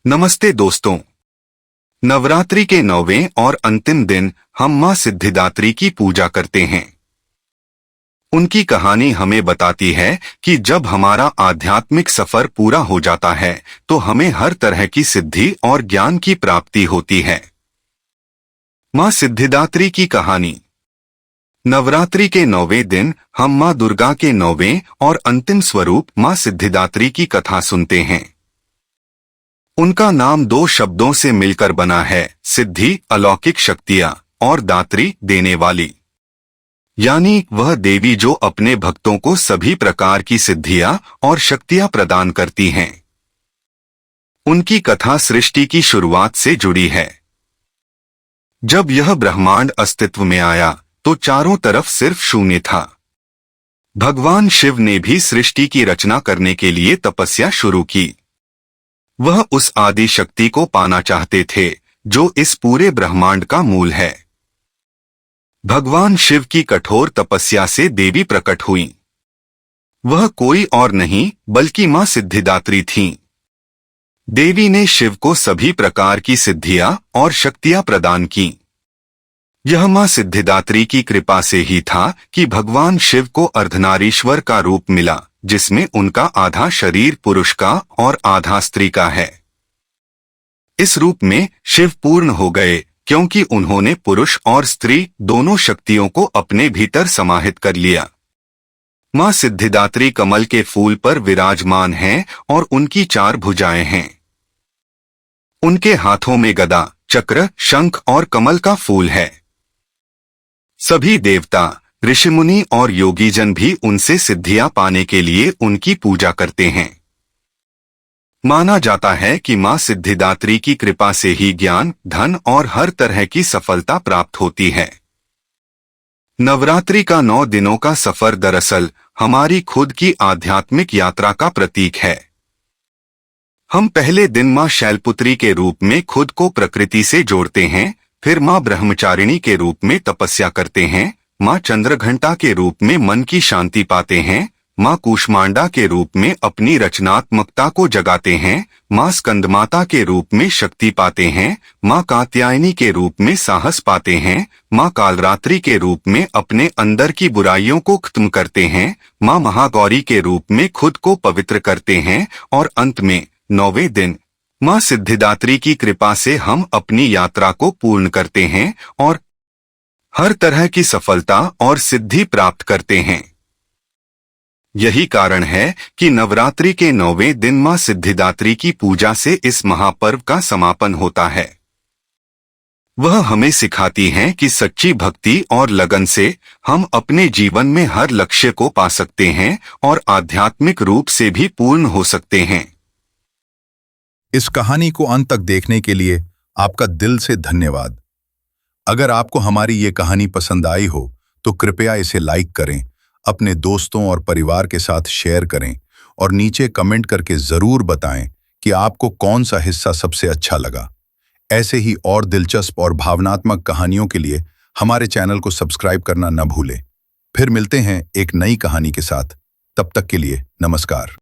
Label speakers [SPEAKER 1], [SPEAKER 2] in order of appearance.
[SPEAKER 1] नमस्ते दोस्तों। नवरात्रि के 9वें और अंतिम दिन हम मां सिद्धिदात्री की पूजा करते हैं। उनकी कहानी हमें बताती है कि जब हमारा आध्यात्मिक सफर पूरा हो जाता है तो हमें हर तरह की सिद्धि और ज्ञान की प्राप्ति होती है। मां सिद्धिदात्री की कहानी। नवरात्रि के 9वें दिन हम मां दुर्गा के 9वें और अंतिम स्वरूप मां सिद्धिदात्री की कथा सुनते हैं। उनका नाम दो शब्दों से मिलकर बना है, सिद्धि अलौकिक शक्तियां और दात्री देने वाली। यानी वह देवी जो अपने भक्तों को सभी प्रकार की सिद्धियां और शक्तियां प्रदान करती हैं। उनकी कथा सृष्टि की शुरुआत से जुड़ी है। जब यह ब्रह्मांड अस्तित्व में आया तो चारों तरफ सिर्फ शून्य था। भगवान शिव ने भी सृष्टि की रचना करने के लिए तपस्या शुरू की। वह उस आदि शक्ति को पाना चाहते थे जो इस पूरे ब्रह्मांड का मूल है। भगवान शिव की कठोर तपस्या से देवी प्रकट हुई। वह कोई और नहीं बल्कि मां सिद्धिदात्री थीं। देवी ने शिव को सभी प्रकार की सिद्धियां और शक्तियां प्रदान की। यह मां सिद्धिदात्री की कृपा से ही था कि भगवान शिव को अर्धनारीश्वर का रूप मिला, जिसमें उनका आधा शरीर पुरुष का और आधा स्त्री का है। इस रूप में शिव पूर्ण हो गए क्योंकि उन्होंने पुरुष और स्त्री दोनों शक्तियों को अपने भीतर समाहित कर लिया। मां सिद्धिदात्री कमल के फूल पर विराजमान हैं और उनकी 4 भुजाएं हैं। उनके हाथों में गदा, चक्र, शंख और कमल का फूल है। सभी देवता, ऋषिमुनि और योगीजन भी उनसे सिद्धियां पाने के लिए उनकी पूजा करते हैं। माना जाता है कि मां सिद्धिदात्री की कृपा से ही ज्ञान, धन और हर तरह की सफलता प्राप्त होती है। नवरात्रि का 9 दिनों का सफर दरअसल हमारी खुद की आध्यात्मिक यात्रा का प्रतीक है। हम पहले दिन मां शैलपुत्री के रूप में खुद को प्रकृति से जोड़ते हैं, फिर मां ब्रह्मचारिणी के रूप में तपस्या करते हैं, मां चंद्रघंटा के रूप में मन की शांति पाते हैं, मां कूष्मांडा के रूप में अपनी रचनात्मकता को जगाते हैं, मां स्कंदमाता के रूप में शक्ति पाते हैं, मां कात्यायनी के रूप में साहस पाते हैं, मां कालरात्रि के रूप में अपने अंदर की बुराइयों को खत्म करते हैं, मां महागौरी के रूप में खुद को पवित्र करते हैं और अंत में 9वें दिन मां सिद्धिदात्री की कृपा से हम अपनी यात्रा को पूर्ण करते हैं और हर तरह की सफलता और सिद्धि प्राप्त करते हैं। यही कारण है कि नवरात्रि के 9वें दिन मां सिद्धिदात्री की पूजा से इस महापर्व का समापन होता है। वह हमें सिखाती हैं कि सच्ची भक्ति और लगन से हम अपने जीवन में हर लक्ष्य को पा सकते हैं और आध्यात्मिक रूप से भी पूर्ण हो सकते हैं।
[SPEAKER 2] इस कहानी को अंत तक देखने के लिए आपका दिल से धन्यवाद। अगर आपको हमारी ये कहानी पसंद आई हो तो कृपया इसे लाइक करें, अपने दोस्तों और परिवार के साथ शेयर करें और नीचे कमेंट करके जरूर बताएं कि आपको कौन सा हिस्सा सबसे अच्छा लगा। ऐसे ही और दिलचस्प और भावनात्मक कहानियों के लिए हमारे चैनल को सब्सक्राइब करना न भूलें। फिर मिलते हैं एक नई कहानी के साथ। तब तक के लिए नमस्कार।